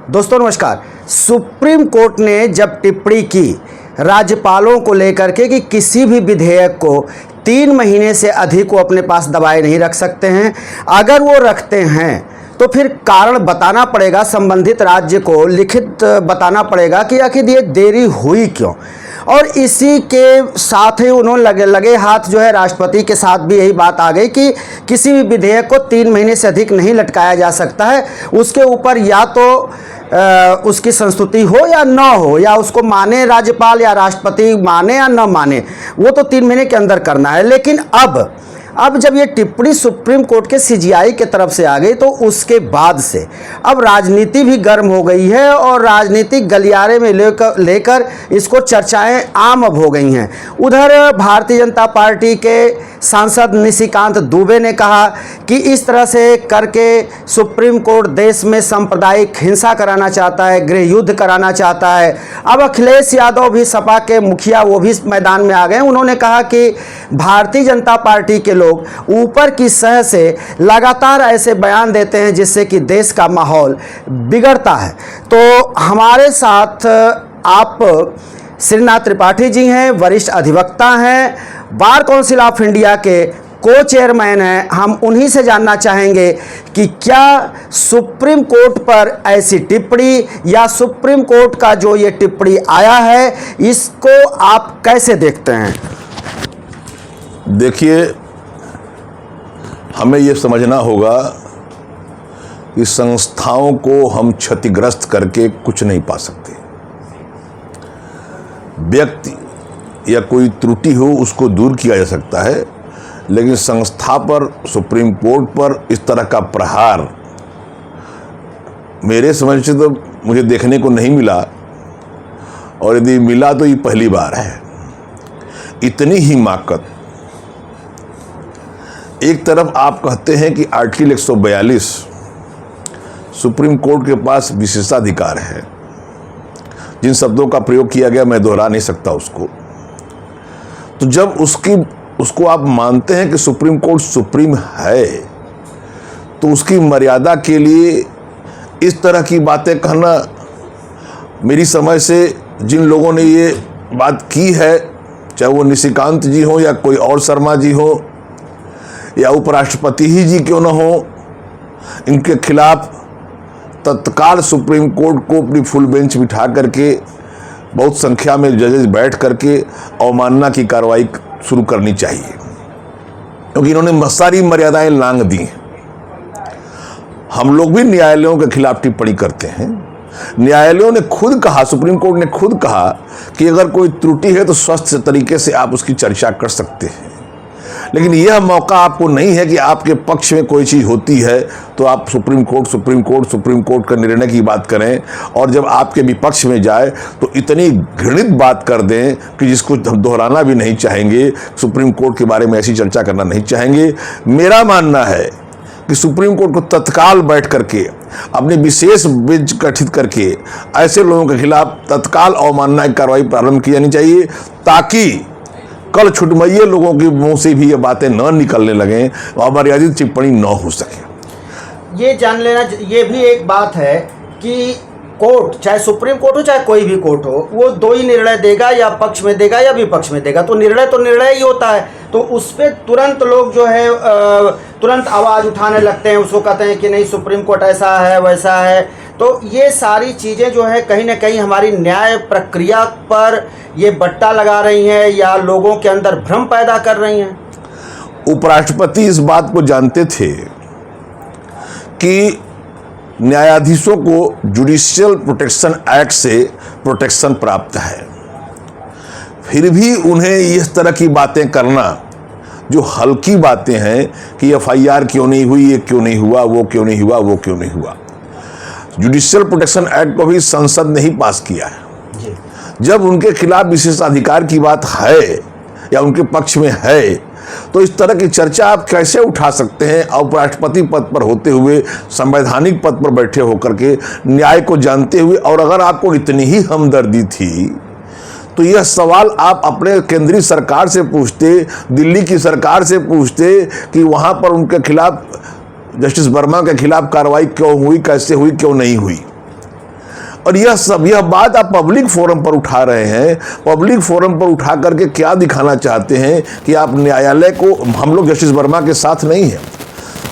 दोस्तों नमस्कार। Supreme court ने जब टिप्पणी की राज्यपालों को लेकर के कि किसी भी विधेयक को 3 महीने से अधिक वो अपने पास दबाए नहीं रख सकते हैं, अगर वो रखते हैं तो फिर कारण बताना पड़ेगा, संबंधित राज्य को लिखित बताना पड़ेगा कि आखिर ये देरी हुई क्यों। और इसी के साथ ही उन्होंने लगे हाथ जो है राष्ट्रपति के साथ भी यही बात आ गई कि किसी भी विधेयक को 3 महीने से अधिक नहीं लटकाया जा सकता है। उसके ऊपर या तो उसकी संस्तुति हो या न हो, या उसको माने राज्यपाल या राष्ट्रपति माने या न माने, वो तो 3 महीने के अंदर करना है। लेकिन अब जब ये टिप्पणी सुप्रीम कोर्ट के सीजीआई के तरफ से आ गई तो उसके बाद से अब राजनीति भी गर्म हो गई है और राजनीतिक गलियारे में लेकर इसको चर्चाएं आम अब हो गई हैं। उधर भारतीय जनता पार्टी के सांसद निशिकांत दुबे ने कहा कि इस तरह से करके सुप्रीम कोर्ट देश में सांप्रदायिक हिंसा कराना चाहता है, गृह युद्ध कराना चाहता है। अब अखिलेश यादव भी सपा के मुखिया वो भी इस मैदान में आ गए। उन्होंने कहा कि भारतीय जनता पार्टी के लोग ऊपर की सह से लगातार ऐसे बयान देते हैं जिससे कि देश का माहौल बिगड़ता है। तो हमारे साथ आप श्रीनाथ त्रिपाठी जी हैं, वरिष्ठ अधिवक्ता हैं, बार काउंसिल ऑफ इंडिया के को चेयरमैन हैं। हम उन्हीं से जानना चाहेंगे कि क्या सुप्रीम कोर्ट पर ऐसी टिप्पणी या सुप्रीम कोर्ट का जो ये टिप्पणी आया है इसको आप कैसे देखते हैं? देखिए, हमें ये समझना होगा कि संस्थाओं को हम क्षतिग्रस्त करके कुछ नहीं पा सकते। व्यक्ति या कोई त्रुटि हो उसको दूर किया जा सकता है, लेकिन संस्था पर, सुप्रीम कोर्ट पर इस तरह का प्रहार मेरे समझ से तो मुझे देखने को नहीं मिला, और यदि मिला तो ये पहली बार है। इतनी हिमाकत। एक तरफ आप कहते हैं कि आर्टिकल 142 सुप्रीम कोर्ट के पास विशेषाधिकार है। जिन शब्दों का प्रयोग किया गया मैं दोहरा नहीं सकता उसको। तो जब उसको आप मानते हैं कि सुप्रीम कोर्ट सुप्रीम है, तो उसकी मर्यादा के लिए इस तरह की बातें कहना, मेरी समझ से जिन लोगों ने ये बात की है, चाहे वो निशिकांत जी हो या कोई और शर्मा जी हो या उपराष्ट्रपति ही जी क्यों ना हो, इनके खिलाफ तत्काल सुप्रीम कोर्ट को अपनी फुल बेंच बिठा करके बहुत संख्या में जजेस बैठ करके अवमानना की कार्रवाई शुरू करनी चाहिए, क्योंकि इन्होंने सारी मर्यादाएं लांघ दी। हम लोग भी न्यायालयों के खिलाफ टिप्पणी करते हैं। न्यायालयों ने खुद कहा, सुप्रीम कोर्ट ने खुद कहा कि अगर कोई त्रुटि है तो स्वस्थ तरीके से आप उसकी चर्चा कर सकते हैं, लेकिन यह मौका आपको नहीं है कि आपके पक्ष में कोई चीज़ होती है तो आप सुप्रीम कोर्ट का निर्णय की बात करें, और जब आपके विपक्ष में जाए तो इतनी घृणित बात कर दें कि जिसको हम दोहराना भी नहीं चाहेंगे, सुप्रीम कोर्ट के बारे में ऐसी चर्चा करना नहीं चाहेंगे। मेरा मानना है कि सुप्रीम कोर्ट को तत्काल बैठ करके अपनी विशेष बेंच गठित करके ऐसे लोगों के खिलाफ तत्काल अवमानना की कार्रवाई प्रारंभ की जानी चाहिए, ताकि कल छुटमइये लोगों के मुंह से भी ये बातें न निकलने लगें और अमर्यादित टिप्पणी न हो सके। ये जान लेना, ये भी एक बात है कि कोर्ट, चाहे सुप्रीम कोर्ट हो चाहे कोई भी कोर्ट हो, वो 2 ही निर्णय देगा, या पक्ष में देगा या विपक्ष में देगा। तो निर्णय ही होता है। तो उस पर तुरंत लोग जो है तुरंत आवाज़ उठाने लगते हैं, उसको कहते हैं कि नहीं सुप्रीम कोर्ट ऐसा है वैसा है। तो ये सारी चीज़ें जो है कहीं ना कहीं हमारी न्याय प्रक्रिया पर ये बट्टा लगा रही हैं या लोगों के अंदर भ्रम पैदा कर रही हैं। उपराष्ट्रपति इस बात को जानते थे कि न्यायाधीशों को जुडिशियल प्रोटेक्शन एक्ट से प्रोटेक्शन प्राप्त है, फिर भी उन्हें इस तरह की बातें करना जो हल्की बातें हैं कि एफआईआर क्यों नहीं हुई, ये क्यों नहीं हुआ, वो क्यों नहीं हुआ, वो क्यों नहीं हुआ। जुडिशियल प्रोटेक्शन एक्ट को भी संसद ने ही पास किया है। जब उनके खिलाफ विशेषाधिकार की बात है या उनके पक्ष में है, तो इस तरह की चर्चा आप कैसे उठा सकते हैं? उपराष्ट्रपति पद पर होते हुए, संवैधानिक पद पर बैठे होकर के, न्याय को जानते हुए। और अगर आपको इतनी ही हमदर्दी थी तो यह सवाल आप अपने केंद्रीय सरकार से पूछते, दिल्ली की सरकार से पूछते कि वहाँ पर उनके खिलाफ जस्टिस वर्मा के खिलाफ कार्रवाई क्यों हुई, कैसे हुई, क्यों नहीं हुई। और यह बात आप पब्लिक फोरम पर उठा रहे हैं। पब्लिक फोरम पर उठा करके क्या दिखाना चाहते हैं कि आप न्यायालय को, हम लोग जस्टिस वर्मा के साथ नहीं हैं।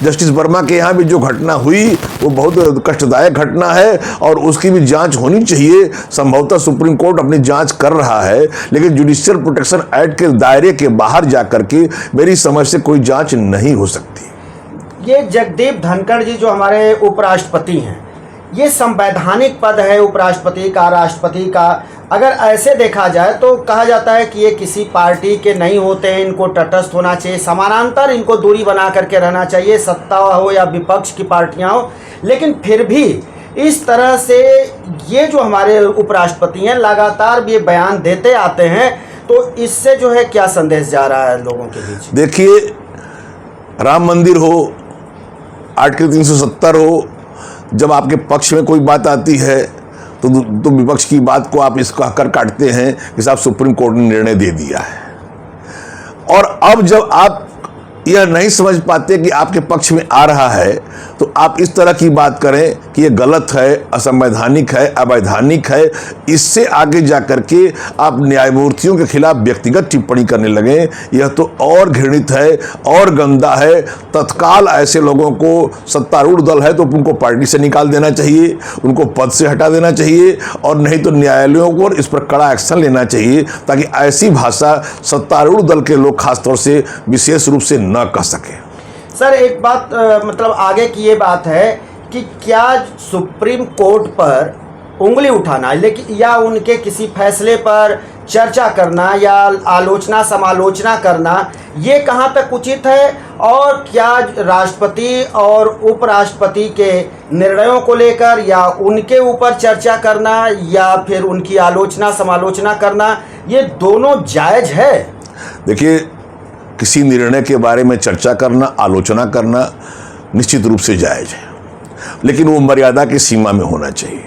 जस्टिस वर्मा के यहाँ भी जो घटना हुई वो बहुत कष्टदायक घटना है और उसकी भी जांच होनी चाहिए। संभवतः सुप्रीम कोर्ट अपनी जांच कर रहा है, लेकिन जुडिशियल प्रोटेक्शन एक्ट के दायरे के बाहर जाकर के मेरी समझ से कोई जांच नहीं हो सकती। ये जगदीप धनखड़ जी जो हमारे उपराष्ट्रपति हैं, ये संवैधानिक पद है उपराष्ट्रपति का, राष्ट्रपति का। अगर ऐसे देखा जाए तो कहा जाता है कि ये किसी पार्टी के नहीं होते हैं, इनको तटस्थ होना चाहिए, समानांतर इनको दूरी बना करके रहना चाहिए, सत्ता हो या विपक्ष की पार्टियां हो। लेकिन फिर भी इस तरह से ये जो हमारे उपराष्ट्रपति हैं लगातार ये बयान देते आते हैं, तो इससे जो है क्या संदेश जा रहा है लोगों के बीच? देखिए, राम मंदिर हो, आर्टिकल 370 हो, जब आपके पक्ष में कोई बात आती है तो विपक्ष की बात को आप इसको कहकर काटते हैं कि साहब सुप्रीम कोर्ट ने निर्णय दे दिया है। और अब जब आप यह नहीं समझ पाते कि आपके पक्ष में आ रहा है तो आप इस तरह की बात करें कि यह गलत है, असंवैधानिक है, अवैधानिक है। इससे आगे जाकर के आप न्यायमूर्तियों के खिलाफ व्यक्तिगत टिप्पणी करने लगे, यह तो और घृणित है और गंदा है। तत्काल ऐसे लोगों को, सत्तारूढ़ दल है तो उनको पार्टी से निकाल देना चाहिए, उनको पद से हटा देना चाहिए, और नहीं तो न्यायालयों को इस पर कड़ा एक्शन लेना चाहिए, ताकि ऐसी भाषा सत्तारूढ़ दल के लोग खासतौर से विशेष रूप से न कह सके। सर एक बात मतलब आगे की ये बात है कि क्या सुप्रीम कोर्ट पर उंगली उठाना लेकिन या उनके किसी फैसले पर चर्चा करना या आलोचना समालोचना करना, ये कहाँ तक उचित है? और क्या राष्ट्रपति और उपराष्ट्रपति के निर्णयों को लेकर या उनके ऊपर चर्चा करना या फिर उनकी आलोचना समालोचना करना, ये दोनों जायज़ है? देखिए, किसी निर्णय के बारे में चर्चा करना, आलोचना करना निश्चित रूप से जायज़ है, लेकिन वो मर्यादा की सीमा में होना चाहिए।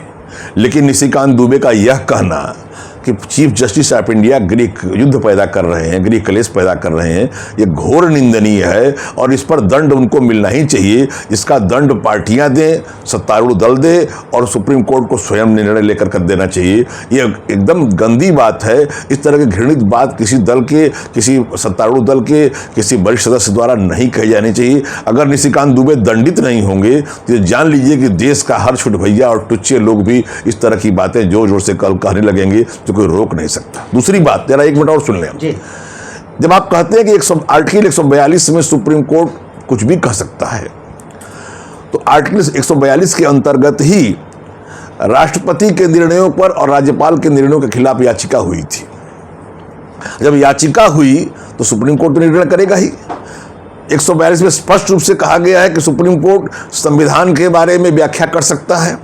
लेकिन निशिकांत दुबे का यह कहना कि चीफ जस्टिस ऑफ इंडिया गृह युद्ध पैदा कर रहे हैं, गृह कलेश पैदा कर रहे हैं, ये घोर निंदनीय है और इस पर दंड उनको मिलना ही चाहिए। इसका दंड पार्टियां दें, सत्तारूढ़ दल दे और सुप्रीम कोर्ट को स्वयं निर्णय लेकर कर देना चाहिए। ये एकदम गंदी बात है। इस तरह की घृणित बात किसी दल के, किसी सत्तारूढ़ दल के किसी वरिष्ठ सदस्य द्वारा नहीं कही जानी चाहिए। अगर निशिकांत दुबे दंडित नहीं होंगे तो जान लीजिए कि देश का हर छोटे भैया और टुच्चे लोग भी इस तरह की बातें जोर जोर से कल कहने लगेंगे, तो कोई रोक नहीं सकता। दूसरी बात, जरा एक मिनट और सुन लें। जब आप कहते हैं कि आर्टिकल 142 में सुप्रीम कोर्ट कुछ भी कह सकता है, तो आर्टिकल 142 के अंतर्गत ही राष्ट्रपति के निर्णयों पर और राज्यपाल के निर्णयों के खिलाफ याचिका हुई थी। जब याचिका हुई तो सुप्रीम कोर्ट तो निर्णय करेगा ही। 142 में स्पष्ट रूप से कहा गया है कि सुप्रीम कोर्ट संविधान के बारे में व्याख्या कर सकता है,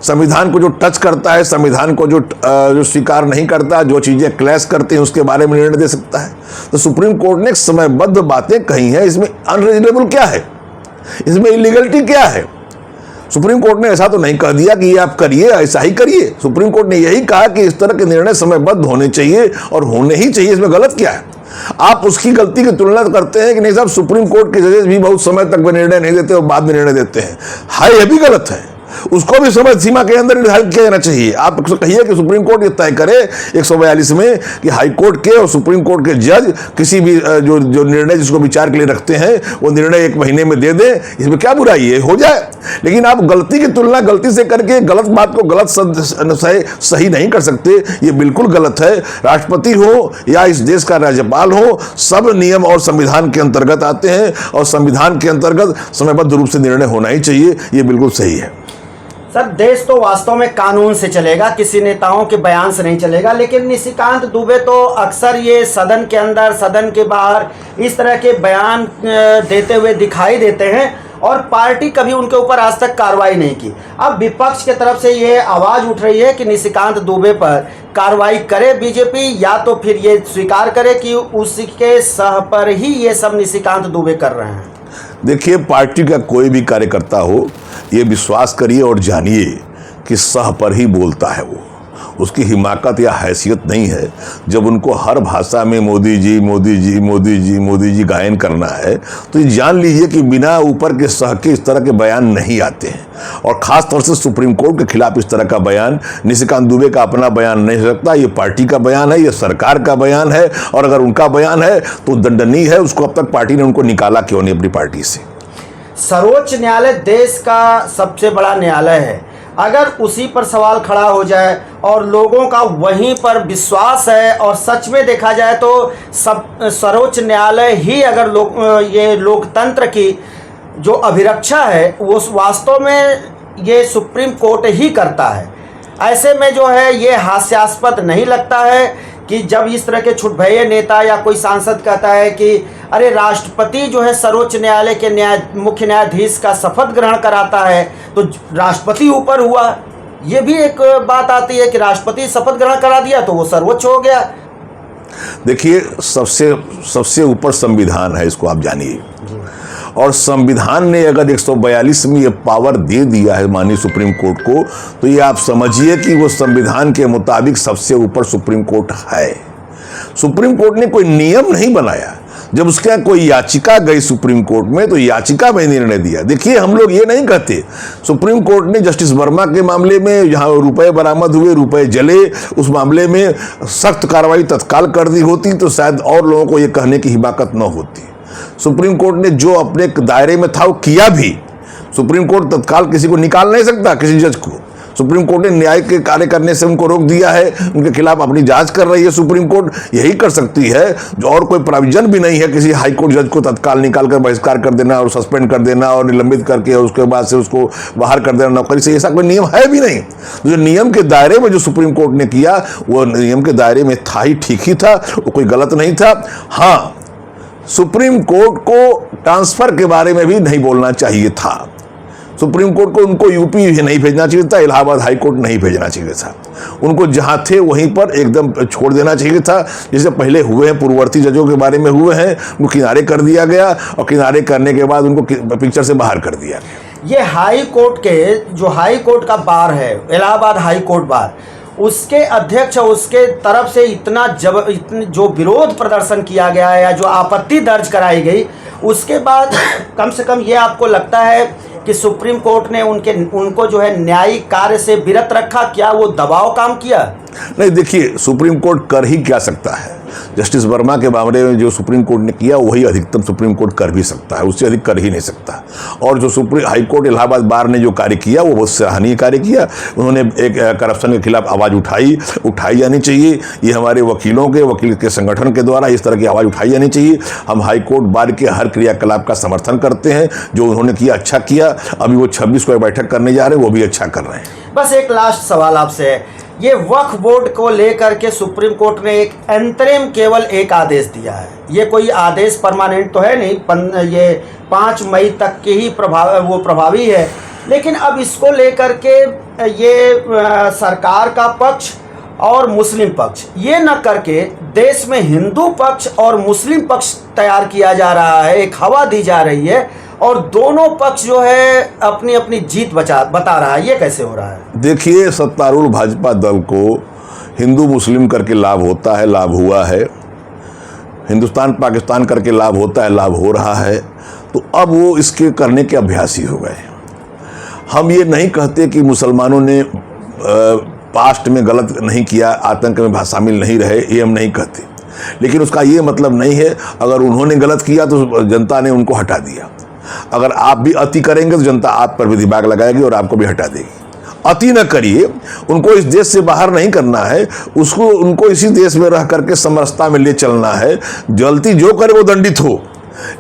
संविधान को जो टच करता है, संविधान को जो स्वीकार नहीं करता, जो चीजें क्लैश करते हैं, उसके बारे में निर्णय दे सकता है। तो सुप्रीम कोर्ट ने समयबद्ध बातें कही हैं। इसमें अनरीजनेबल क्या है, इसमें इलीगलिटी क्या है? सुप्रीम कोर्ट ने ऐसा तो नहीं कह दिया कि ये आप करिए, ऐसा ही करिए। सुप्रीम कोर्ट ने यही कहा कि इस तरह के निर्णय समयबद्ध होने चाहिए और होने ही चाहिए। इसमें गलत क्या है? आप उसकी गलती की तुलना करते हैं कि नहीं साहब, सुप्रीम कोर्ट के जजेस भी बहुत समय तक वे निर्णय नहीं देते और बाद में निर्णय देते हैं। हाय, यह भी गलत है। उसको भी समय सीमा के अंदर निर्धारित किया जाना चाहिए। आप कहिए कि सुप्रीम कोर्ट ये तय करे 142 में कि हाई कोर्ट के और सुप्रीम कोर्ट के जज किसी भी जो निर्णय जिसको विचार के लिए रखते हैं वो निर्णय 1 महीने में दे दें, इसमें क्या बुराई है, हो जाए। लेकिन आप गलती की तुलना गलती से करके गलत बात को गलत सही नहीं कर सकते, ये बिल्कुल गलत है। राष्ट्रपति हो या इस देश का राज्यपाल हो, सब नियम और संविधान के अंतर्गत आते हैं और संविधान के अंतर्गत समयबद्ध रूप से निर्णय होना ही चाहिए। ये बिल्कुल सही है। सर देश तो वास्तव में कानून से चलेगा, किसी नेताओं के बयान से नहीं चलेगा। लेकिन निशिकांत दुबे तो अक्सर ये सदन के अंदर सदन के बाहर इस तरह के बयान देते हुए दिखाई देते हैं और पार्टी कभी उनके ऊपर आज तक कार्रवाई नहीं की। अब विपक्ष की तरफ से ये आवाज़ उठ रही है कि निशिकांत दुबे पर कार्रवाई करे बीजेपी, या तो फिर ये स्वीकार करे कि उसके सह पर ही ये सब निशिकांत दुबे कर रहे हैं। देखिए, पार्टी का कोई भी कार्यकर्ता हो, ये विश्वास करिए और जानिए कि सह पर ही बोलता है वो। उसकी हिमाकत या हैसियत नहीं है। जब उनको हर भाषा में मोदी जी मोदी जी मोदी जी मोदी जी गायन करना है तो ये जान लीजिए कि बिना ऊपर के सह के इस तरह के बयान नहीं आते हैं। और ख़ास तौर से सुप्रीम कोर्ट के खिलाफ इस तरह का बयान निशिकांत दुबे का अपना बयान नहीं हो सकता। ये पार्टी का बयान है, ये सरकार का बयान है, और अगर उनका बयान है तो दंडनीय है। उसको अब तक पार्टी ने उनको निकाला क्यों नहीं अपनी पार्टी से। सर्वोच्च न्यायालय देश का सबसे बड़ा न्यायालय है। अगर उसी पर सवाल खड़ा हो जाए और लोगों का वहीं पर विश्वास है, और सच में देखा जाए तो सर्वोच्च न्यायालय ही अगर ये लोकतंत्र की जो अभिरक्षा है वो वास्तव में ये सुप्रीम कोर्ट ही करता है। ऐसे में जो है ये हास्यास्पद नहीं लगता है कि जब इस तरह के छुटभैये नेता या कोई सांसद कहता है कि अरे राष्ट्रपति जो है सर्वोच्च न्यायालय के मुख्य न्यायाधीश का शपथ ग्रहण कराता है तो राष्ट्रपति ऊपर हुआ। ये भी एक बात आती है कि राष्ट्रपति शपथ ग्रहण करा दिया तो वो सर्वोच्च हो गया। देखिए, सबसे ऊपर संविधान है, इसको आप जानिए। और संविधान ने अगर 142 में ये पावर दे दिया है माननीय सुप्रीम कोर्ट को, तो ये आप समझिए कि वो संविधान के मुताबिक सबसे ऊपर सुप्रीम कोर्ट है। सुप्रीम कोर्ट ने कोई नियम नहीं बनाया। जब उसके कोई याचिका गई सुप्रीम कोर्ट में तो याचिका में निर्णय दिया। देखिए, हम लोग ये नहीं कहते, सुप्रीम कोर्ट ने जस्टिस वर्मा के मामले में जहां रुपए बरामद हुए, रुपए जले, उस मामले में सख्त कार्रवाई तत्काल कर दी होती तो शायद और लोगों को ये कहने की हिमाकत न होती। सुप्रीम कोर्ट ने जो अपने दायरे में था वो किया भी। सुप्रीम कोर्ट तत्काल किसी को निकाल नहीं सकता, किसी जज को। सुप्रीम कोर्ट ने न्याय के कार्य करने से उनको रोक दिया है, उनके खिलाफ अपनी जांच कर रही है। सुप्रीम कोर्ट यही कर सकती है, जो और कोई प्रोविजन भी नहीं है किसी हाई कोर्ट जज को तत्काल निकाल कर बहिष्कार कर देना और सस्पेंड कर देना और निलंबित करके और उसके बाद से उसको बाहर कर देना नौकरी से। ऐसा कोई नियम है भी नहीं। जो नियम के दायरे में जो सुप्रीम कोर्ट ने किया वो नियम के दायरे में था ही, ठीक ही था, वो कोई गलत नहीं था। हाँ, सुप्रीम कोर्ट को ट्रांसफर के बारे में भी नहीं बोलना चाहिए था। सुप्रीम कोर्ट को उनको यूपी नहीं भेजना चाहिए था, इलाहाबाद हाई कोर्ट नहीं भेजना चाहिए था। उनको जहां थे वहीं पर एकदम छोड़ देना चाहिए था। जैसे पहले हुए हैं, पूर्ववर्ती जजों के बारे में हुए हैं, उनको किनारे कर दिया गया और किनारे करने के बाद उनको पिक्चर से बाहर कर दिया गया। ये हाई कोर्ट के जो हाई कोर्ट का बार है, इलाहाबाद हाई कोर्ट बार, उसके अध्यक्ष उसके तरफ से इतना जो विरोध प्रदर्शन किया गया है या जो आपत्ति दर्ज कराई गई, उसके बाद कम से कम ये आपको लगता है कि सुप्रीम कोर्ट ने उनको जो है न्यायिक कार्य से विरत रखा? क्या वो दबाव काम किया? नहीं, देखिए, सुप्रीम कोर्ट कर ही क्या सकता है। जस्टिस वर्मा के मामले में जो सुप्रीम कोर्ट ने किया वही अधिकतम सुप्रीम कोर्ट कर भी सकता है, उससे अधिक कर ही नहीं सकता। और जो सुप्रीम हाई कोर्ट इलाहाबाद बार ने जो कार्य किया वो बहुत सराहनीय कार्य किया। उन्होंने एक करप्शन के खिलाफ आवाज़ उठाई जानी चाहिए। ये हमारे वकील के संगठन के द्वारा इस तरह की आवाज़ उठाई जानी चाहिए। हम हाई कोर्ट बार के हर क्रियाकलाप का समर्थन करते हैं। जो उन्होंने किया अच्छा किया। अभी वो 26 को बैठक करने जा रहे हैं, वो भी अच्छा कर रहे हैं। बस एक लास्ट सवाल आपसे है, ये वक्फ बोर्ड को लेकर के सुप्रीम कोर्ट ने एक अंतरिम केवल एक आदेश दिया है। ये कोई आदेश परमानेंट तो है नहीं, ये 5 मई तक के ही प्रभावी है। लेकिन अब इसको लेकर के ये सरकार का पक्ष और मुस्लिम पक्ष ये न करके देश में हिंदू पक्ष और मुस्लिम पक्ष तैयार किया जा रहा है, एक हवा दी जा रही है और दोनों पक्ष जो है अपनी अपनी जीत बता रहा है। ये कैसे हो रहा है? देखिए, सत्तारूढ़ भाजपा दल को हिंदू मुस्लिम करके लाभ होता है, लाभ हुआ है। हिंदुस्तान पाकिस्तान करके लाभ होता है, लाभ हो रहा है। तो अब वो इसके करने के अभ्यासी हो गए। हम ये नहीं कहते कि मुसलमानों ने पास्ट में गलत नहीं किया, आतंक में शामिल नहीं रहे, ये हम नहीं कहते। लेकिन उसका ये मतलब नहीं है अगर उन्होंने गलत किया तो जनता ने उनको हटा दिया। अगर आप भी अति करेंगे तो जनता आप पर भी दिमाग लगाएगी और आपको भी हटा देगी। अति न करिए। उनको इस देश से बाहर नहीं करना है, उनको इसी देश में रह करके समरसता में ले चलना है। गलती जो करे वो दंडित हो,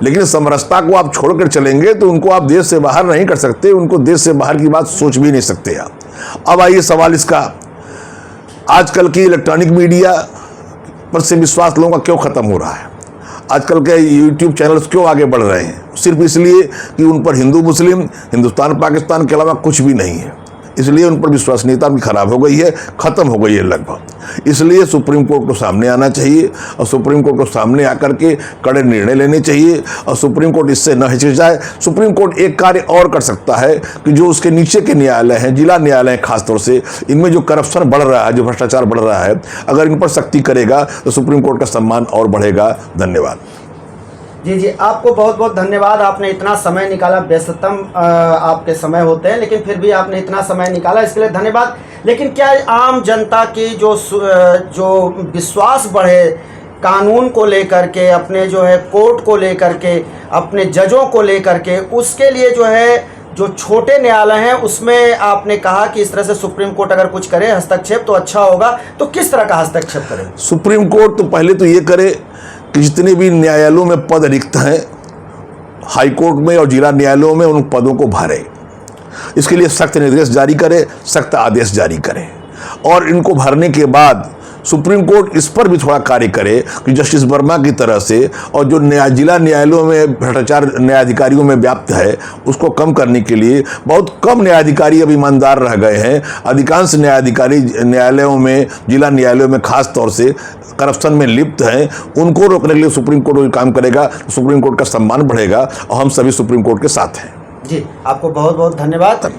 लेकिन समरसता को आप छोड़कर चलेंगे तो उनको आप देश से बाहर नहीं कर सकते। उनको देश से बाहर की बात सोच भी नहीं सकते आप। अब आइए सवाल इसका, आजकल की इलेक्ट्रॉनिक मीडिया पर से विश्वास लोगों का क्यों खत्म हो रहा है? आजकल के यूट्यूब चैनल्स क्यों आगे बढ़ रहे हैं? सिर्फ इसलिए कि उन पर हिंदू मुस्लिम, हिंदुस्तान पाकिस्तान के अलावा कुछ भी नहीं है। इसलिए उन पर विश्वसनीयता भी खराब हो गई है, ख़त्म हो गई है लगभग। इसलिए सुप्रीम कोर्ट को सामने आना चाहिए और सुप्रीम कोर्ट को सामने आकर के कड़े निर्णय लेने चाहिए और सुप्रीम कोर्ट इससे न हिचकिचाए। सुप्रीम कोर्ट एक कार्य और कर सकता है कि जो उसके नीचे के न्यायालय हैं, जिला न्यायालय खासतौर से, इनमें जो करप्शन बढ़ रहा है, जो भ्रष्टाचार बढ़ रहा है, अगर इन पर सख्ती करेगा तो सुप्रीम कोर्ट का सम्मान और बढ़ेगा। धन्यवाद। जी, आपको बहुत बहुत धन्यवाद। आपने इतना समय निकाला, व्यस्ततम आपके समय होते हैं, लेकिन फिर भी आपने इतना समय निकाला, इसके लिए धन्यवाद। लेकिन क्या आम जनता की जो विश्वास बढ़े कानून को लेकर के, अपने जो है कोर्ट को लेकर के, अपने जजों को लेकर के, उसके लिए जो है जो छोटे न्यायालय हैं उसमें आपने कहा कि इस तरह से सुप्रीम कोर्ट अगर कुछ करे हस्तक्षेप तो अच्छा होगा, तो किस तरह का हस्तक्षेप करे? सुप्रीम कोर्ट तो पहले तो ये करे कि जितने भी न्यायालयों में पद रिक्त हैं हाई कोर्ट में और जिला न्यायालयों में, उन पदों को भरे। इसके लिए सख्त निर्देश जारी करे, सख्त आदेश जारी करे और इनको भरने के बाद सुप्रीम कोर्ट इस पर भी थोड़ा कार्य करे कि जस्टिस वर्मा की तरह से और जो जिला न्यायालयों में भ्रष्टाचार न्यायाधिकारियों में व्याप्त है उसको कम करने के लिए बहुत कम न्यायाधिकारी अब ईमानदार रह गए हैं। अधिकांश न्यायाधिकारी न्यायालयों में, जिला न्यायालयों में खास तौर से करप्शन में लिप्त हैं, उनको रोकने के लिए सुप्रीम कोर्ट काम करेगा तो सुप्रीम कोर्ट का सम्मान बढ़ेगा और हम सभी सुप्रीम कोर्ट के साथ हैं। जी, आपको बहुत बहुत धन्यवाद।